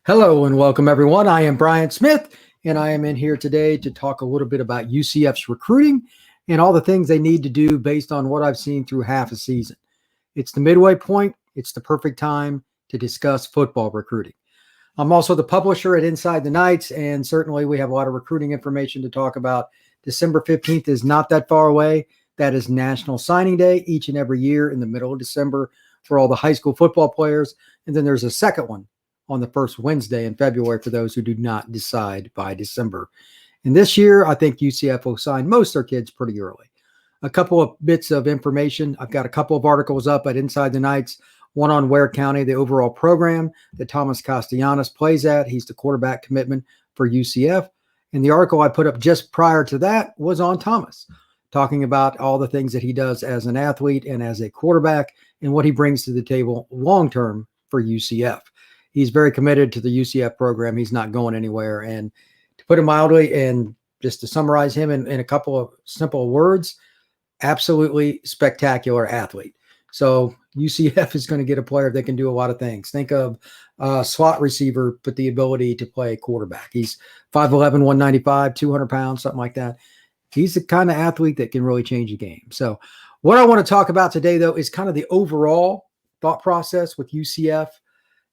Hello and welcome, everyone. I am Brian Smith, and I am in here today to talk a little bit about UCF's recruiting and all the things they need to do based on what I've seen through half a season. It's the midway point. It's the perfect time to discuss football recruiting. I'm also the publisher at Inside the Knights, and certainly we have a lot of recruiting information to talk about. December 15th is not that far away. That is National Signing Day each and every year in the middle of December for all the high school football players. And then there's a second one on the first Wednesday in February for those who do not decide by December. And this year, I think UCF will sign most of their kids pretty early. A couple of bits of information. I've got a couple of articles up at Inside the Knights, one on Ware County, the overall program that Thomas Castellanos plays at. He's the quarterback commitment for UCF. And the article I put up just prior to that was on Thomas, talking about all the things that he does as an athlete and as a quarterback and what he brings to the table long-term for UCF. He's very committed to the UCF program. He's not going anywhere. And to put it mildly, and just to summarize him in a couple of simple words, absolutely spectacular athlete. So UCF is going to get a player that can do a lot of things. Think of a slot receiver, but the ability to play quarterback. He's 5'11", 195, 200 pounds, something like that. He's the kind of athlete that can really change a game. So what I want to talk about today, though, is kind of the overall thought process with UCF.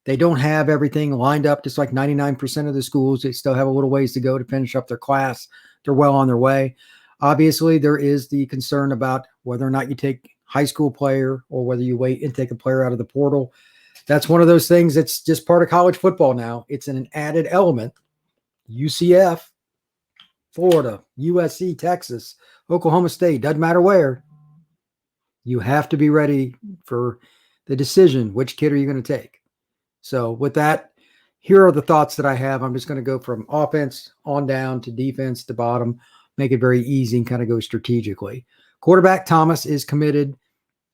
They don't have everything lined up, just like 99% of the schools. They still have a little ways to go to finish up their class. They're well on their way. Obviously, there is the concern about whether or not you take high school player or whether you wait and take a player out of the portal. That's one of those things that's just part of college football now. It's an added element. UCF, Florida, USC, Texas, Oklahoma State, doesn't matter where. You have to be ready for the decision. Which kid are you going to take? So with that, here are the thoughts that I have. I'm just going to go from offense on down to defense to bottom, make it very easy and kind of go strategically. Quarterback Thomas is committed.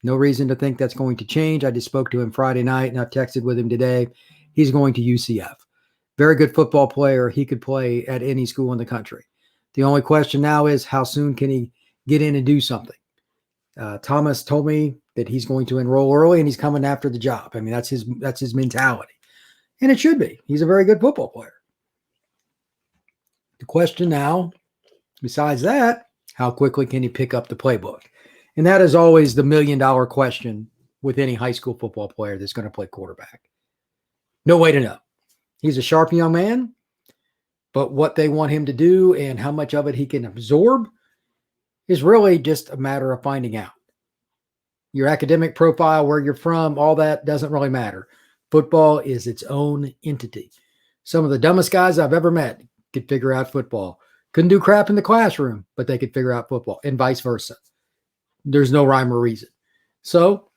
No reason to think that's going to change. I just spoke to him Friday night and I've texted with him today. He's going to UCF. Very good football player. He could play at any school in the country. The only question now is how soon can he get in and do something? Thomas told me that he's going to enroll early and he's coming after the job. I mean, that's his mentality. And it should be. He's a very good football player. The question now, besides that, how quickly can he pick up the playbook? And that is always the $1 million question with any high school football player that's going to play quarterback. No way to know. He's a sharp young man, but what they want him to do and how much of it he can absorb is really just a matter of finding out. Your academic profile, where you're from, all that doesn't really matter. Football is its own entity. Some of the dumbest guys I've ever met could figure out football. Couldn't do crap in the classroom, but they could figure out football, and vice versa. There's no rhyme or reason. So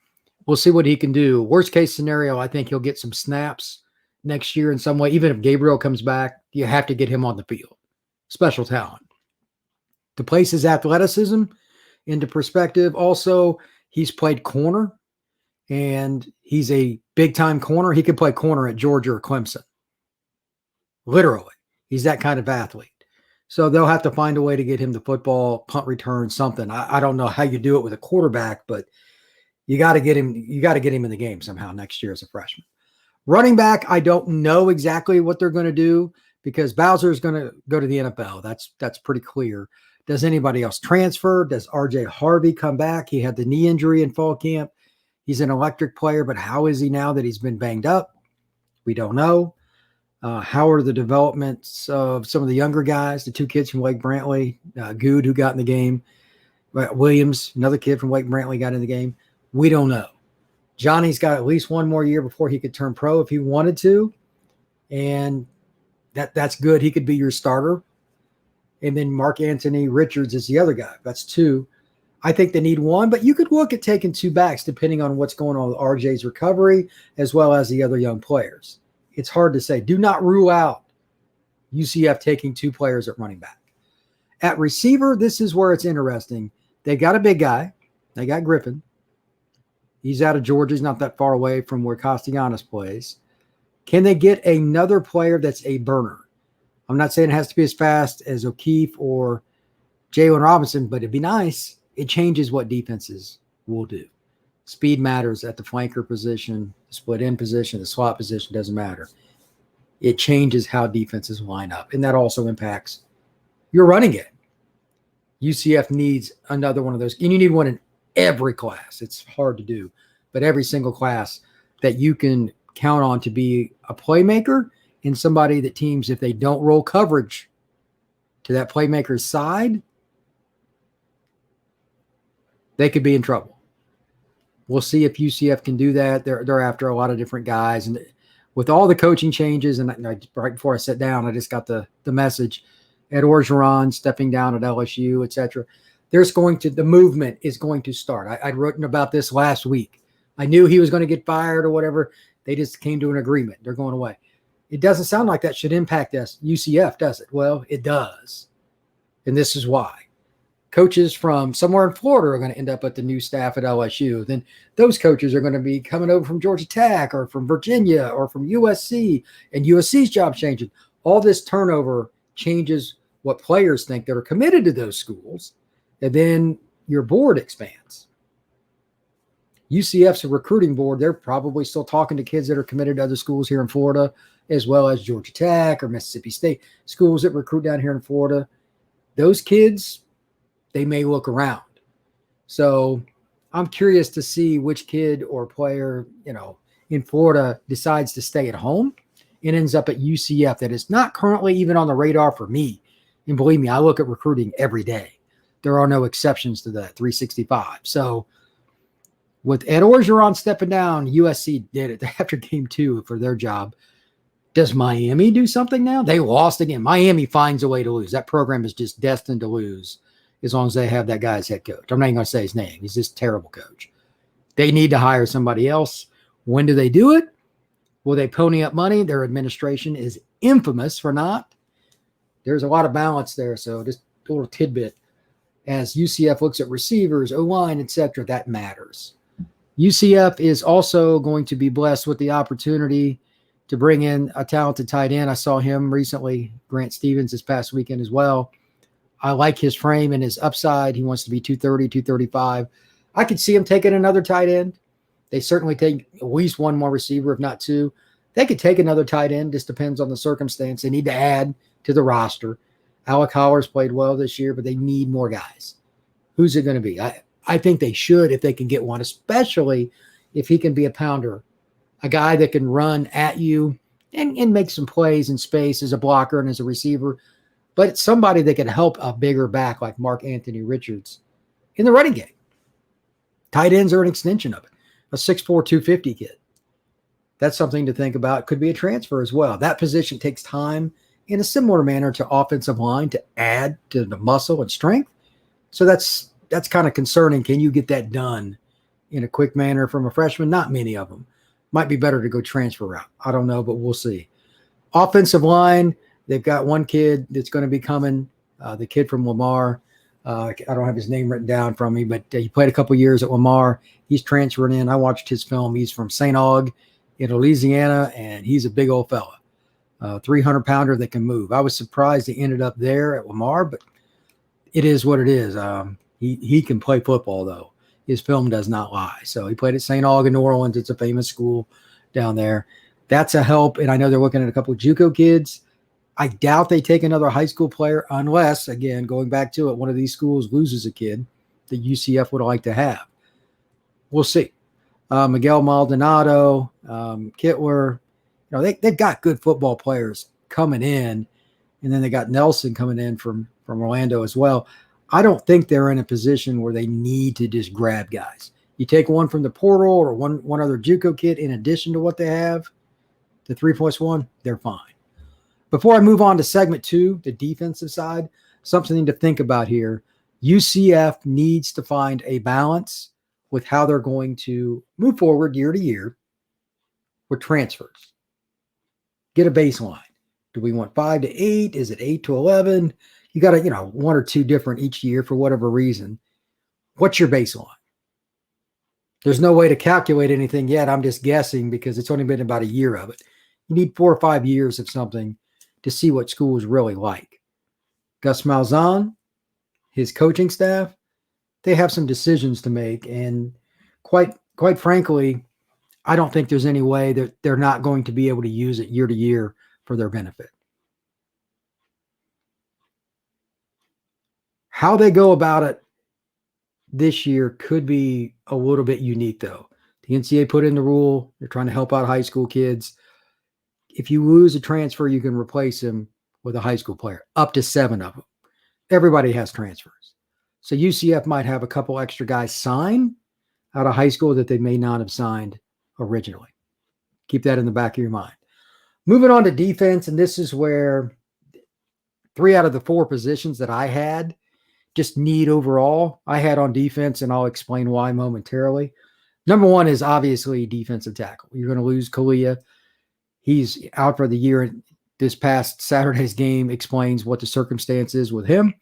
we'll see what he can do. Worst case scenario, I think he'll get some snaps next year in some way. Even if Gabriel comes back, you have to get him on the field. Special talent. To place his athleticism into perspective, also, he's played corner, and he's a big-time corner. He could play corner at Georgia or Clemson. Literally. He's that kind of athlete. So they'll have to find a way to get him the football, punt return, something. I don't know how you do it with a quarterback, but you got to get him. You got to get him in the game somehow next year as a freshman. Running back, I don't know exactly what they're going to do because Bowser is going to go to the NFL. That's pretty clear. Does anybody else transfer? Does RJ Harvey come back? He had the knee injury in fall camp. He's an electric player, but how is he now that he's been banged up? We don't know. How are the developments of some of the younger guys, the two kids from Wake Brantley, Good, who got in the game, Williams, another kid from Wake Brantley got in the game? We don't know. Johnny's got at least one more year before he could turn pro if he wanted to, and that's good. He could be your starter. And then Mark Anthony Richards is the other guy. That's two. I think they need one, but you could look at taking two backs depending on what's going on with RJ's recovery as well as the other young players. It's hard to say. Do not rule out UCF taking two players at running back. At receiver, this is where it's interesting. They got a big guy. They got Griffin. He's out of Georgia. He's not that far away from where Castellanos plays. Can they get another player that's a burner? I'm not saying it has to be as fast as O'Keefe or Jalen Robinson, but it'd be nice. It changes what defenses will do. Speed matters at the flanker position, the split end position, the slot position, doesn't matter. it changes how defenses line up. And that also impacts your running game. UCF needs another one of those. And you need one in every class. It's hard to do, but every single class that you can count on to be a playmaker and somebody that teams, if they don't roll coverage to that playmaker's side, they could be in trouble. We'll see if UCF can do that. They're after a lot of different guys. And with all the coaching changes, and right before I sat down, I just got the message, Ed Orgeron stepping down at LSU, etc. The movement is going to start. I'd written about this last week. I knew he was going to get fired or whatever. They just came to an agreement. They're going away. It doesn't sound like that should impact us, UCF, does it? Well, it does. And this is why. Coaches from somewhere in Florida are going to end up at the new staff at LSU. Then those coaches are going to be coming over from Georgia Tech or from Virginia or from USC, and USC's job changing. All this turnover changes what players think that are committed to those schools, and then your board expands. UCF's a recruiting board. They're probably still talking to kids that are committed to other schools here in Florida, as well as Georgia Tech or Mississippi State, schools that recruit down here in Florida. Those kids, they may look around. So I'm curious to see which kid or player, in Florida decides to stay at home and ends up at UCF that is not currently even on the radar for me. And believe me, I look at recruiting every day. There are no exceptions to that, 365. So with Ed Orgeron stepping down, USC did it after game 2 for their job. Does Miami do something now? They lost again. Miami finds a way to lose. That program is just destined to lose as long as they have that guy as head coach. I'm not even going to say his name. He's just a terrible coach. They need to hire somebody else. When do they do it? Will they pony up money? Their administration is infamous for not. There's a lot of balance there. So just a little tidbit. As UCF looks at receivers, O-line, etc., that matters. UCF is also going to be blessed with the opportunity to bring in a talented tight end. I saw him recently, Grant Stevens, this past weekend as well. I like his frame and his upside. He wants to be 230, 235. I could see him taking another tight end. They certainly take at least one more receiver, if not two. They could take another tight end. Just depends on the circumstance. They need to add to the roster. Alec Holler's played well this year, but they need more guys. Who's it going to be? I think they should if they can get one, especially if he can be a pounder, a guy that can run at you and make some plays in space as a blocker and as a receiver. But it's somebody that can help a bigger back like Mark Anthony Richards in the running game. Tight ends are an extension of it. A 6'4", 250 kid. That's something to think about. Could be a transfer as well. That position takes time in a similar manner to offensive line to add to the muscle and strength. So that's kind of concerning. Can you get that done in a quick manner from a freshman? Not many of them. Might be better to go transfer route. I don't know, but we'll see. Offensive line, they've got one kid that's going to be coming, the kid from Lamar. I don't have his name written down from me, but he played a couple years at Lamar. He's transferring in. I watched his film. He's from St. Aug in Louisiana, and he's a big old fella, 300-pounder that can move. I was surprised he ended up there at Lamar, but it is what it is. He can play football, though. His film does not lie. So he played at St. Aug in New Orleans. It's a famous school down there. That's a help, and I know they're looking at a couple of JUCO kids. I doubt they take another high school player unless, again, going back to it, one of these schools loses a kid that UCF would like to have. We'll see. Miguel Maldonado, Kittler, they've got good football players coming in, and then they got Nelson coming in from Orlando as well. I don't think they're in a position where they need to just grab guys. You take one from the portal or one other JUCO kid in addition to what they have, the 3+1, they're fine. Before I move on to segment 2, the defensive side, something to think about here. UCF needs to find a balance with how they're going to move forward year to year with transfers. Get a baseline. Do we want 5 to 8? Is it 8 to 11? You got to, 1 or 2 different each year for whatever reason. What's your baseline? There's no way to calculate anything yet. I'm just guessing because it's only been about a year of it. You need 4 or 5 years of something to see what school is really like. Gus Malzahn, his coaching staff, they have some decisions to make. And quite frankly, I don't think there's any way that they're not going to be able to use it year to year for their benefit. How they go about it this year could be a little bit unique, though. The NCAA put in the rule. They're trying to help out high school kids. If you lose a transfer, you can replace him with a high school player, up to 7 of them. Everybody has transfers. So UCF might have a couple extra guys sign out of high school that they may not have signed originally. Keep that in the back of your mind. Moving on to defense, and this is where 3 out of the 4 positions that I had just need overall, I had on defense, and I'll explain why momentarily. Number 1 is obviously defensive tackle. You're going to lose Kalia. He's out for the year. This past Saturday's game explains what the circumstance is with him.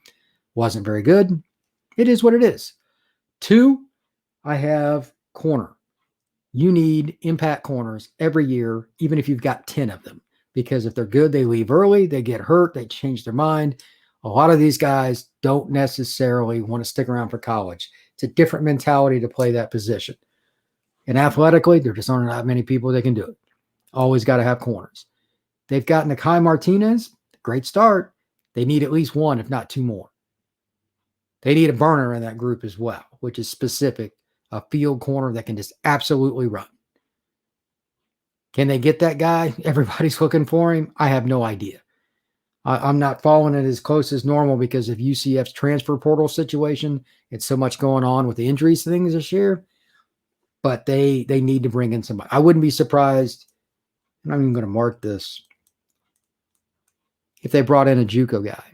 Wasn't very good. It is what it is. 2, I have corner. You need impact corners every year, even if you've got 10 of them. Because if they're good, they leave early, they get hurt, they change their mind. A lot of these guys don't necessarily want to stick around for college. It's a different mentality to play that position. And athletically, there just aren't that many people that can do it. Always got to have corners. They've got Nakai Martinez, great start. They need at least 1, if not 2 more. They need a burner in that group as well, which is specific, a field corner that can just absolutely run. Can they get that guy? Everybody's looking for him. I have no idea. I'm not following it as close as normal because of UCF's transfer portal situation. It's so much going on with the injuries things this year. But they need to bring in somebody. I wouldn't be surprised, and I'm even going to mark this, if they brought in a JUCO guy.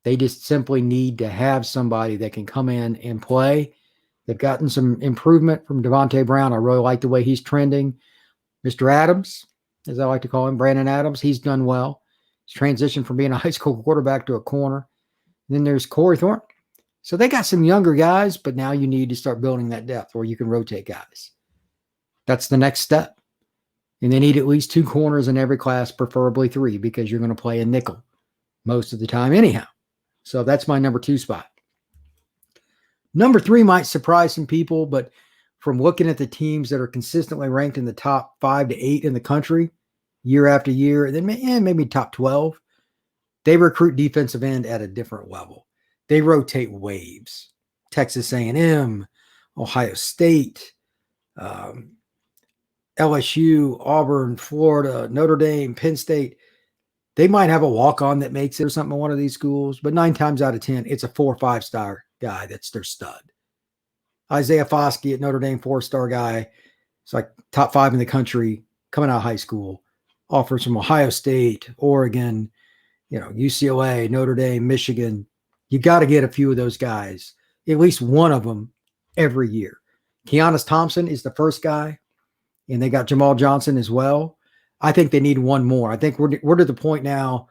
They just simply need to have somebody that can come in and play. They've gotten some improvement from Devontae Brown. I really like the way he's trending. Mr. Adams, as I like to call him, Brandon Adams, he's done well. He's transitioned from being a high school quarterback to a corner. And then there's Corey Thornton. So they got some younger guys, but now you need to start building that depth where you can rotate guys. That's the next step. And they need at least 2 corners in every class, preferably 3, because you're going to play a nickel most of the time anyhow. So that's my number 2 spot. Number 3 might surprise some people, but from looking at the teams that are consistently ranked in the top 5 to 8 in the country year after year, and then maybe top 12, they recruit defensive end at a different level. They rotate waves. Texas A&M, Ohio State, LSU, Auburn, Florida, Notre Dame, Penn State. They might have a walk-on that makes it or something in one of these schools, but 9 times out of 10, it's a 4 or 5-star guy that's their stud. Isaiah Foskey at Notre Dame, 4-star guy. It's like top 5 in the country coming out of high school. Offers from Ohio State, Oregon, UCLA, Notre Dame, Michigan. You got to get a few of those guys, at least one of them every year. Keanis Thompson is the first guy, and they got Jamal Johnson as well. I think they need 1 more. I think we're to the point now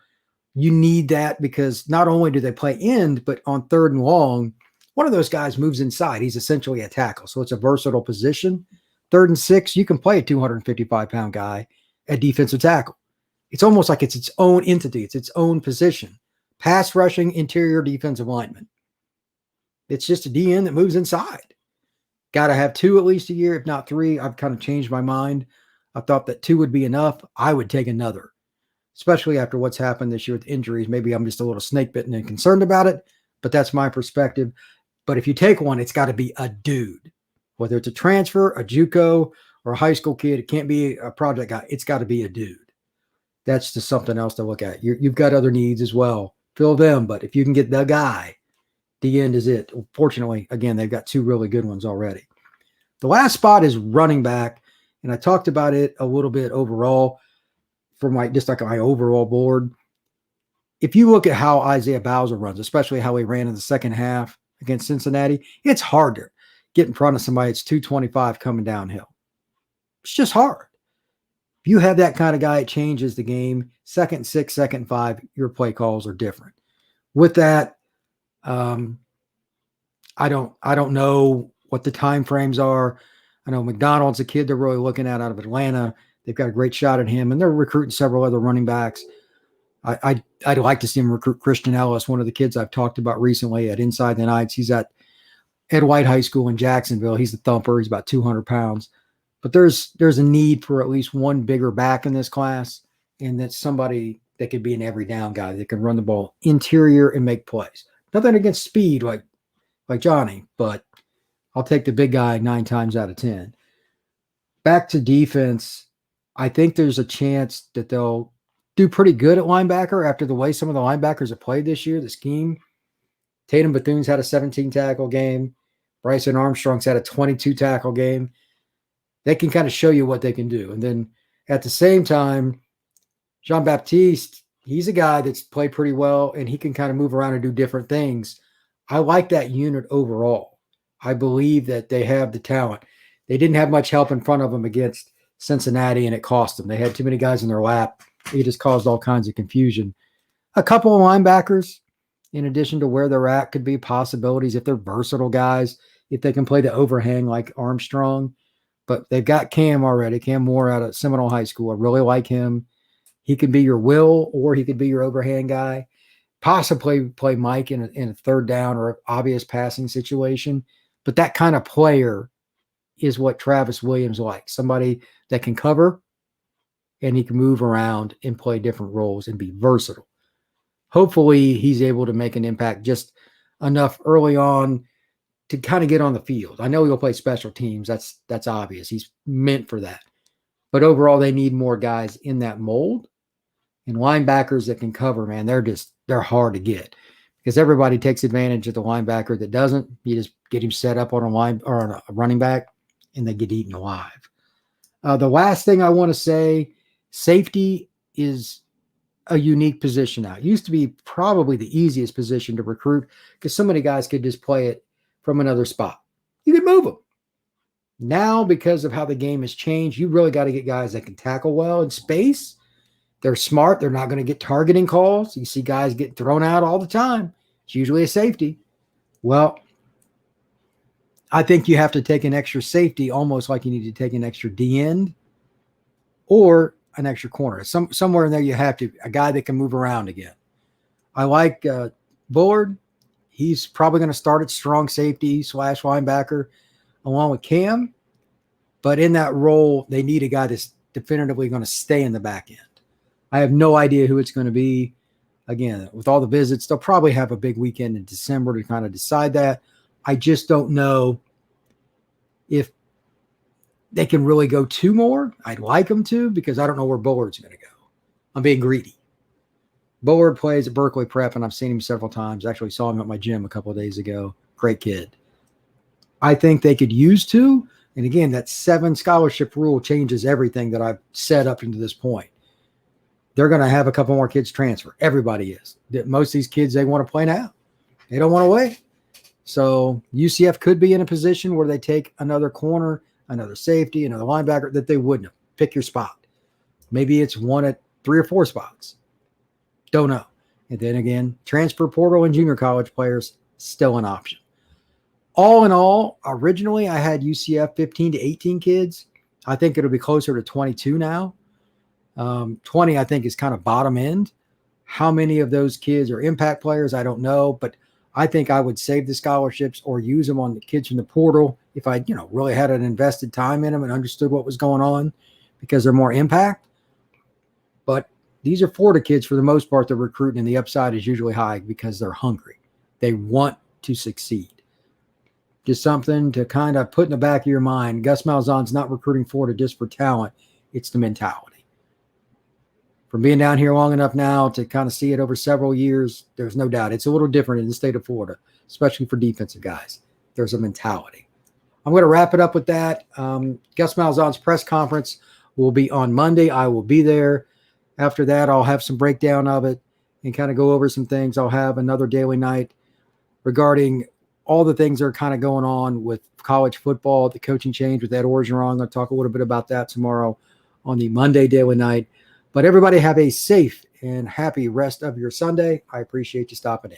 you need that because not only do they play end, but on 3rd and long, one of those guys moves inside. He's essentially a tackle, so it's a versatile position. 3rd and 6, you can play a 255-pound guy at defensive tackle. It's almost like it's its own entity. It's its own position. Pass rushing, interior defensive lineman. It's just a DN that moves inside. Got to have 2 at least a year, if not 3. I've kind of changed my mind. I thought that 2 would be enough. I would take another, especially after what's happened this year with injuries. Maybe I'm just a little snake bitten and concerned about it, but that's my perspective. But if you take one, it's got to be a dude, whether it's a transfer, a JUCO, or a high school kid. It can't be a project guy. It's got to be a dude. That's just something else to look at. You've got other needs as well. Fill them, but if you can get the guy, the end is it. Fortunately, again, they've got 2 really good ones already. The last spot is running back, and I talked about it a little bit overall for my overall board. If you look at how Isaiah Bowser runs, especially how he ran in the second half against Cincinnati, it's hard to get in front of somebody that's 225 coming downhill. It's just hard. If you have that kind of guy, it changes the game. 2nd and 6, 2nd and 5, your play calls are different. With that, I don't know what the time frames are. I know McDonald's a kid they're really looking at out of Atlanta. They've got a great shot at him, and they're recruiting several other running backs. I'd like to see him recruit Christian Ellis, one of the kids I've talked about recently at Inside the Nights. He's at Ed White High School in Jacksonville. He's a thumper. He's about 200 pounds. But there's a need for at least 1 bigger back in this class, and that's somebody that could be an every down guy that can run the ball interior and make plays. Nothing against speed like Johnny, but I'll take the big guy 9 times out of 10. Back to defense, I think there's a chance that they'll do pretty good at linebacker after the way some of the linebackers have played this year, the scheme. Tatum Bethune's had a 17-tackle game. Bryson Armstrong's had a 22-tackle game. They can kind of show you what they can do. And then at the same time, Jean-Baptiste, he's a guy that's played pretty well, and he can kind of move around and do different things. I like that unit overall. I believe that they have the talent. They didn't have much help in front of them against Cincinnati, and it cost them. They had too many guys in their lap. It just caused all kinds of confusion. A couple of linebackers, in addition to where they're at, could be possibilities if they're versatile guys, if they can play the overhang like Armstrong. But they've got Cam already, Cam Moore out of Seminole High School. I really like him. He could be your will, or he could be your overhand guy. Possibly play Mike in a third down or obvious passing situation. But that kind of player is what Travis Williams likes. Somebody that can cover and he can move around and play different roles and be versatile. Hopefully he's able to make an impact just enough early on to kind of get on the field. I know he'll play special teams. That's obvious. He's meant for that. But overall, they need more guys in that mold. And linebackers that can cover, man, they're hard to get because everybody takes advantage of the linebacker that doesn't. You just get him set up on a line or on a running back, and they get eaten alive. The last thing I want to say, safety is a unique position now. It used to be probably the easiest position to recruit because so many guys could just play it from another spot. You could move them. Now, because of how the game has changed, you really got to get guys that can tackle well in space. They're smart. They're not going to get targeting calls. You see guys get thrown out all the time. It's usually a safety. Well, I think you have to take an extra safety almost like you need to take an extra D end or an extra corner. Somewhere in there you have to, a guy that can move around again. I like Bullard. He's probably going to start at strong safety / linebacker along with Cam. But in that role, they need a guy that's definitively going to stay in the back end. I have no idea who it's going to be. Again, with all the visits, they'll probably have a big weekend in December to kind of decide that. I just don't know if they can really go 2 more. I'd like them to because I don't know where Bullard's going to go. I'm being greedy. Bullard plays at Berkeley Prep, and I've seen him several times. Actually saw him at my gym a couple of days ago. Great kid. I think they could use 2. And again, that 7 scholarship rule changes everything that I've said up into this point. They're going to have a couple more kids transfer. Everybody is. Most of these kids, they want to play now. They don't want to wait. So UCF could be in a position where they take another corner, another safety, another linebacker that they wouldn't have. Pick your spot. Maybe it's one at 3 or 4 spots. Don't know. And then again, transfer portal and junior college players, still an option. All in all, originally I had UCF 15 to 18 kids. I think it'll be closer to 22 now. 20, I think, is kind of bottom end. How many of those kids are impact players, I don't know. But I think I would save the scholarships or use them on the kids from the portal if I, really had an invested time in them and understood what was going on because they're more impact. But these are Florida kids for the most part they're recruiting, and the upside is usually high because they're hungry. They want to succeed. Just something to kind of put in the back of your mind. Gus Malzahn's not recruiting Florida just for talent. It's the mentality. From being down here long enough now to kind of see it over several years, there's no doubt it's a little different in the state of Florida, especially for defensive guys. There's a mentality. I'm going to wrap it up with that. Gus Malzahn's press conference will be on Monday. I will be there. After that, I'll have some breakdown of it and kind of go over some things. I'll have another daily night regarding all the things that are kind of going on with college football, the coaching change with Ed Orgeron. I'm going to talk a little bit about that tomorrow on the Monday daily night. But everybody have a safe and happy rest of your Sunday. I appreciate you stopping in.